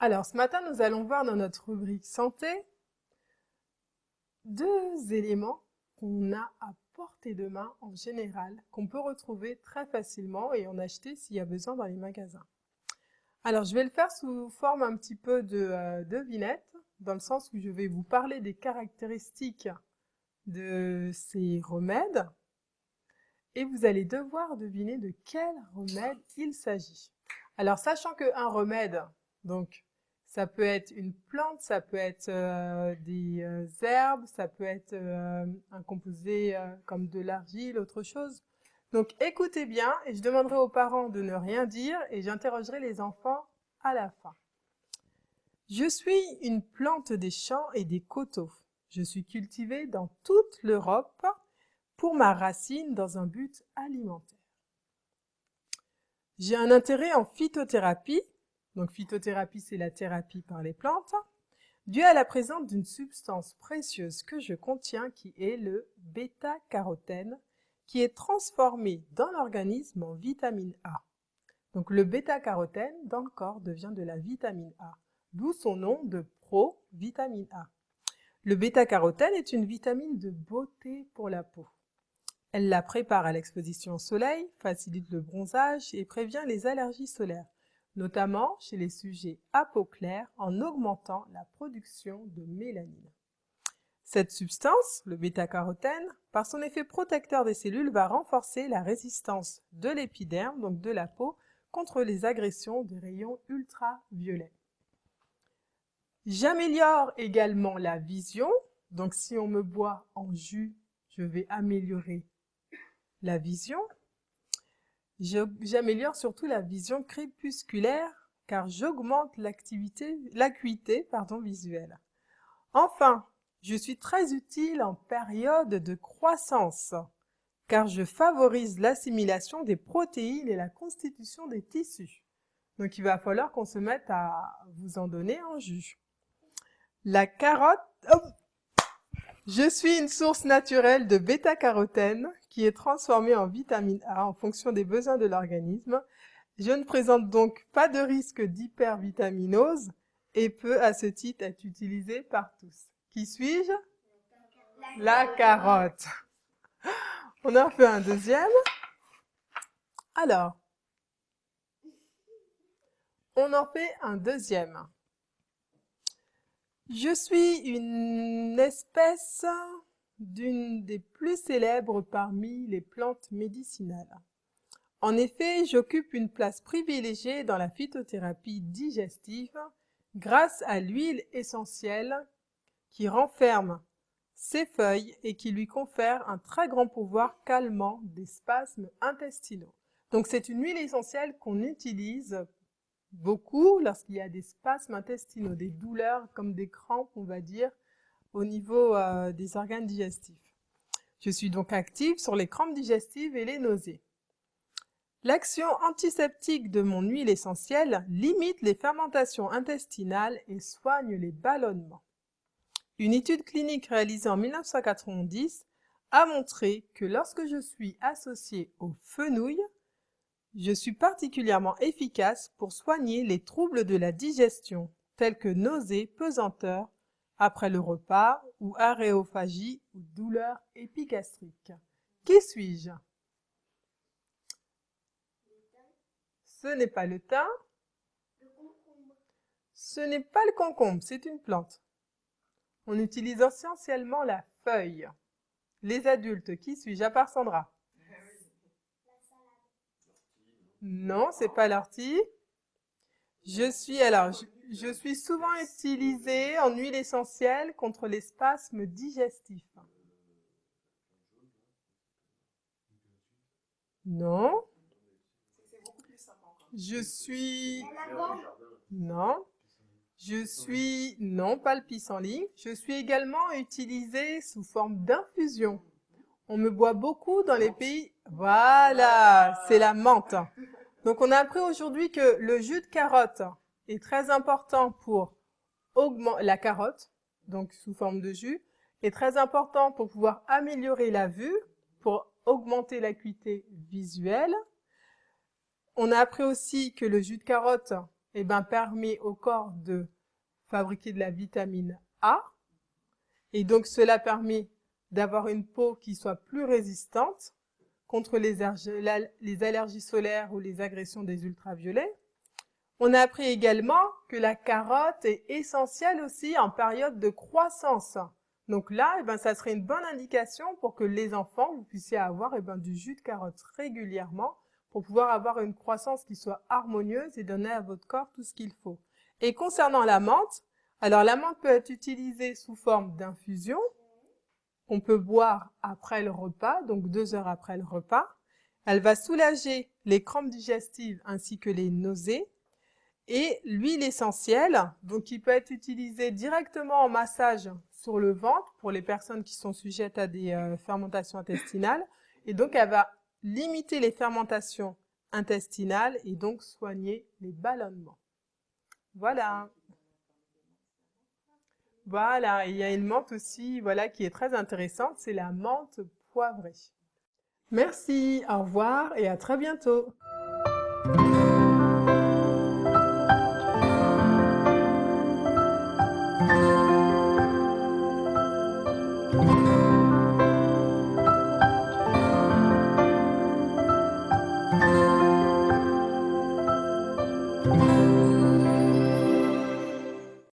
Alors, ce matin, nous allons voir dans notre rubrique santé deux éléments qu'on a à portée de main en général, qu'on peut retrouver très facilement et en acheter s'il y a besoin dans les magasins. Alors, je vais le faire sous forme un petit peu de devinette, dans le sens où je vais vous parler des caractéristiques de ces remèdes et vous allez devoir deviner de quel remède il s'agit. Alors, sachant qu'un remède, donc, ça peut être une plante, ça peut être des herbes, ça peut être un composé comme de l'argile, autre chose. Donc, écoutez bien et je demanderai aux parents de ne rien dire et j'interrogerai les enfants à la fin. Je suis une plante des champs et des coteaux. Je suis cultivée dans toute l'Europe pour ma racine dans un but alimentaire. J'ai un intérêt en phytothérapie. Donc, phytothérapie, c'est la thérapie par les plantes, dû à la présence d'une substance précieuse que je contiens qui est le bêta-carotène, qui est transformé dans l'organisme en vitamine A. Donc, le bêta-carotène dans le corps devient de la vitamine A, d'où son nom de pro-vitamine A. Le bêta-carotène est une vitamine de beauté pour la peau. Elle la prépare à l'exposition au soleil, facilite le bronzage et prévient les allergies solaires, notamment chez les sujets à peau claire en augmentant la production de mélanine. Cette substance, le bêta-carotène, par son effet protecteur des cellules, va renforcer la résistance de l'épiderme, donc de la peau, contre les agressions des rayons ultraviolets. J'améliore également la vision, donc si on me boit en jus, je vais améliorer la vision. J'améliore surtout la vision crépusculaire car j'augmente l'acuité visuelle. Enfin, je suis très utile en période de croissance car je favorise l'assimilation des protéines et la constitution des tissus. Donc il va falloir qu'on se mette à vous en donner en jus. La carotte... Oh, je suis une source naturelle de bêta-carotène qui est transformée en vitamine A en fonction des besoins de l'organisme. Je ne présente donc pas de risque d'hypervitaminose et peut à ce titre être utilisée par tous. Qui suis-je? La carotte. On en fait un deuxième. Alors, on en fait un deuxième. Je suis une espèce d'une des plus célèbres parmi les plantes médicinales. En effet, j'occupe une place privilégiée dans la phytothérapie digestive grâce à l'huile essentielle qui renferme ses feuilles et qui lui confère un très grand pouvoir calmant des spasmes intestinaux. Donc c'est une huile essentielle qu'on utilise beaucoup lorsqu'il y a des spasmes intestinaux, des douleurs comme des crampes, on va dire, au niveau des organes digestifs. Je suis donc active sur les crampes digestives et les nausées. L'action antiseptique de mon huile essentielle limite les fermentations intestinales et soigne les ballonnements. Une étude clinique réalisée en 1990 a montré que lorsque je suis associée au fenouil, je suis particulièrement efficace pour soigner les troubles de la digestion, tels que nausées, pesanteur, après le repas, ou aréophagie, ou douleurs épigastriques. Qui suis-je? Ce n'est pas le thym. Ce n'est pas le concombre, c'est une plante. On utilise essentiellement la feuille. Les adultes, qui suis-je à part Sandra? Non, c'est pas l'ortie. Je suis souvent utilisée en huile essentielle contre les spasmes digestifs. Non. Je suis... Non. Non, pas le pissenlit. Je suis également utilisée sous forme d'infusion. On me boit beaucoup dans les pays... Voilà, c'est la menthe. Donc, on a appris aujourd'hui que le jus de carotte est très important pour augmenter la carotte, donc sous forme de jus, est très important pour pouvoir améliorer la vue, pour augmenter l'acuité visuelle. On a appris aussi que le jus de carotte permet au corps de fabriquer de la vitamine A. Et donc, cela permet d'avoir une peau qui soit plus résistante contre les allergies solaires ou les agressions des ultraviolets. On a appris également que la carotte est essentielle aussi en période de croissance. Donc là, ça serait une bonne indication pour que les enfants, vous puissiez avoir du jus de carotte régulièrement pour pouvoir avoir une croissance qui soit harmonieuse et donner à votre corps tout ce qu'il faut. Et concernant la menthe, alors la menthe peut être utilisée sous forme d'infusion. On peut boire après le repas, donc 2 heures après le repas. Elle va soulager les crampes digestives ainsi que les nausées. Et l'huile essentielle, donc qui peut être utilisée directement en massage sur le ventre pour les personnes qui sont sujettes à des fermentations intestinales. Et donc, elle va limiter les fermentations intestinales et donc soigner les ballonnements. Voilà. Voilà, et il y a une menthe aussi, voilà, qui est très intéressante, c'est la menthe poivrée. Merci, au revoir et à très bientôt.